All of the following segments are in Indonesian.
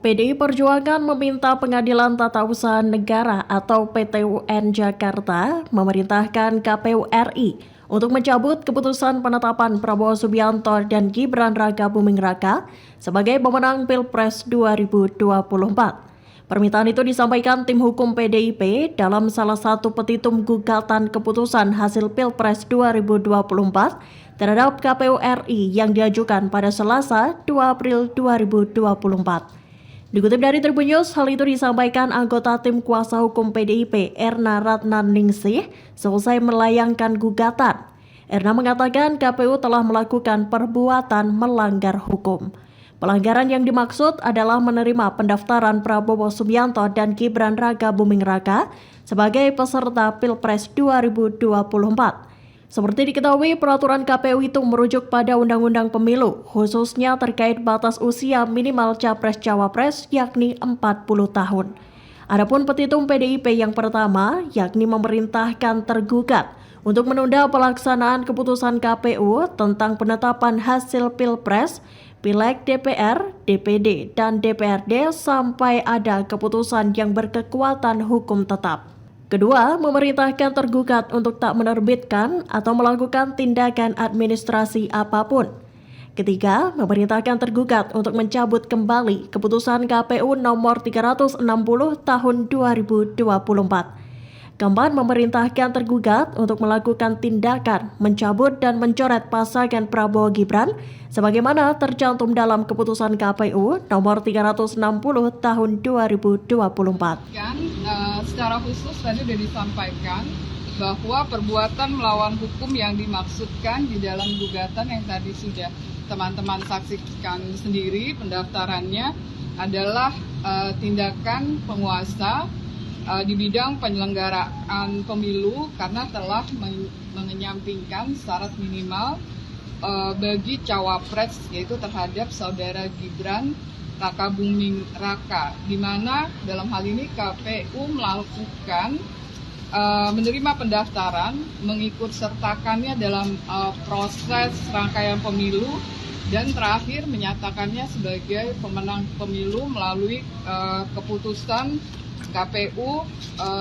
PDI Perjuangan meminta Pengadilan Tata Usaha Negara atau PT UN Jakarta memerintahkan KPU RI untuk mencabut keputusan penetapan Prabowo Subianto dan Gibran Rakabuming Raka sebagai pemenang Pilpres 2024. Permintaan itu disampaikan tim hukum PDIP dalam salah satu petitum gugatan keputusan hasil Pilpres 2024 terhadap KPU RI yang diajukan pada Selasa 2 April 2024. Dikutip dari Tribun News, hal itu disampaikan anggota tim kuasa hukum PDIP Erna Ratnaningsih selesai melayangkan gugatan. Erna mengatakan KPU telah melakukan perbuatan melanggar hukum. Pelanggaran yang dimaksud adalah menerima pendaftaran Prabowo Subianto dan Gibran Rakabuming Raka sebagai peserta Pilpres 2024. Seperti diketahui, peraturan KPU itu merujuk pada Undang-Undang Pemilu, khususnya terkait batas usia minimal Capres-Cawapres yakni 40 tahun. Adapun petitum PDIP yang pertama, yakni memerintahkan tergugat untuk menunda pelaksanaan keputusan KPU tentang penetapan hasil Pilpres, Pileg DPR, DPD, dan DPRD sampai ada keputusan yang berkekuatan hukum tetap. Kedua, memerintahkan tergugat untuk tak menerbitkan atau melakukan tindakan administrasi apapun. Ketiga, memerintahkan tergugat untuk mencabut kembali keputusan KPU nomor 360 tahun 2024. Keempat, memerintahkan tergugat untuk melakukan tindakan mencabut dan mencoret pasangan Prabowo Gibran sebagaimana tercantum dalam keputusan KPU nomor 360 tahun 2024. Secara khusus tadi sudah disampaikan bahwa perbuatan melawan hukum yang dimaksudkan di dalam gugatan yang tadi sudah teman-teman saksikan sendiri pendaftarannya adalah tindakan penguasa di bidang penyelenggaraan pemilu karena telah menyampingkan syarat minimal bagi cawapres yaitu terhadap saudara Gibran Rakabuming Raka, di mana dalam hal ini KPU melakukan menerima pendaftaran, mengikut sertakannya dalam proses rangkaian pemilu dan terakhir menyatakannya sebagai pemenang pemilu melalui keputusan KPU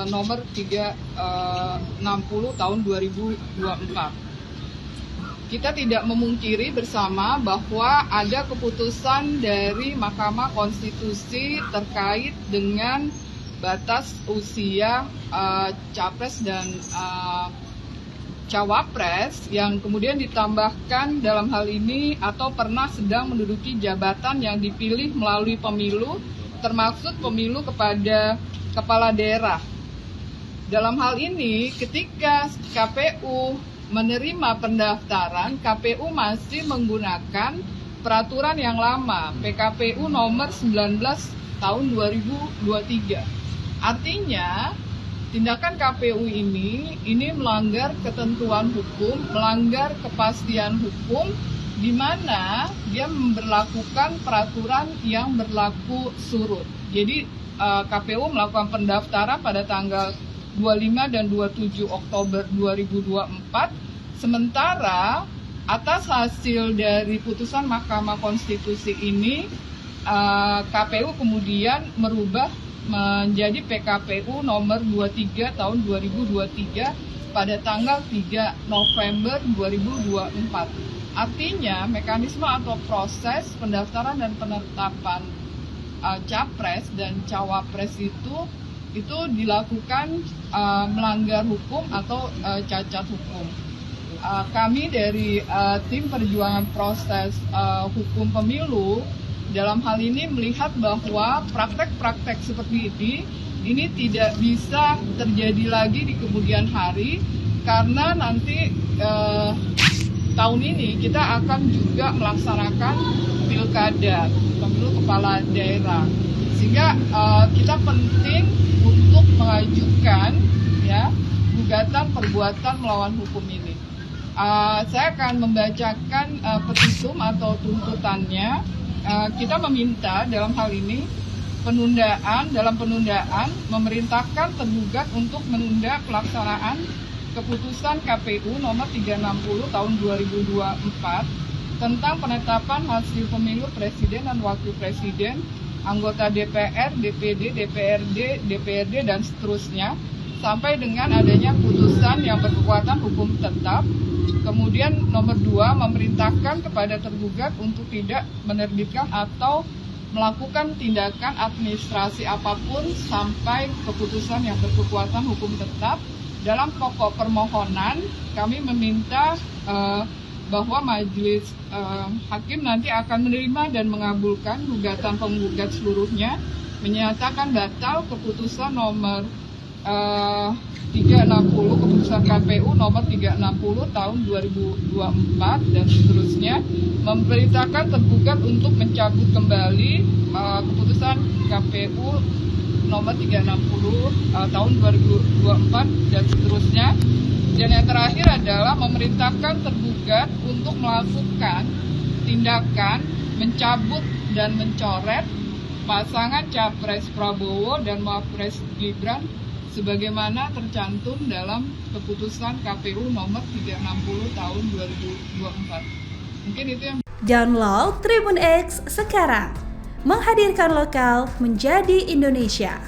nomor 360 tahun 2024. Kita tidak memungkiri bersama bahwa ada keputusan dari Mahkamah Konstitusi terkait dengan batas usia capres dan cawapres yang kemudian ditambahkan dalam hal ini atau pernah sedang menduduki jabatan yang dipilih melalui pemilu, termasuk pemilu kepada kepala daerah. Dalam hal ini, ketika KPU menerima pendaftaran, KPU masih menggunakan peraturan yang lama, PKPU nomor 19 tahun 2023. Artinya, tindakan KPU ini melanggar ketentuan hukum, melanggar kepastian hukum, di mana dia memberlakukan peraturan yang berlaku surut. Jadi KPU melakukan pendaftaran pada tanggal 25 dan 27 Oktober 2024, sementara atas hasil dari putusan Mahkamah Konstitusi ini, KPU kemudian merubah menjadi PKPU nomor 23 tahun 2023 pada tanggal 3 November 2024. Artinya mekanisme atau proses pendaftaran dan penetapan capres dan cawapres itu dilakukan melanggar hukum atau cacat hukum. Kami dari tim perjuangan proses hukum pemilu dalam hal ini melihat bahwa praktek-praktek seperti ini tidak bisa terjadi lagi di kemudian hari karena nanti tahun ini kita akan juga melaksanakan pilkada, pemilu kepala daerah, sehingga kita penting untuk mengajukan gugatan perbuatan melawan hukum ini. Saya akan membacakan petitum atau tuntutannya. Kita meminta dalam hal ini penundaan memerintahkan tergugat untuk menunda pelaksanaan keputusan KPU nomor 360 tahun 2024 tentang penetapan hasil pemilu presiden dan wakil presiden anggota DPR, DPD, DPRD, DPRD, dan seterusnya, sampai dengan adanya putusan yang berkekuatan hukum tetap. Kemudian nomor 2, memerintahkan kepada tergugat untuk tidak menerbitkan atau melakukan tindakan administrasi apapun sampai keputusan yang berkekuatan hukum tetap. Dalam pokok permohonan, kami meminta bahwa majelis hakim nanti akan menerima dan mengabulkan gugatan penggugat seluruhnya, menyatakan batal keputusan nomor 360, keputusan KPU nomor 360 tahun 2024 dan seterusnya, memerintahkan tergugat untuk mencabut kembali keputusan KPU nomor 360 tahun 2024 dan seterusnya. Dan yang terakhir adalah memerintahkan tergugat untuk melakukan tindakan mencabut dan mencoret pasangan Capres Prabowo dan Wapres Gibran sebagaimana tercantum dalam keputusan KPU nomor 360 tahun 2024. Mungkin itu yang Download Tribun X sekarang, menghadirkan lokal menjadi Indonesia.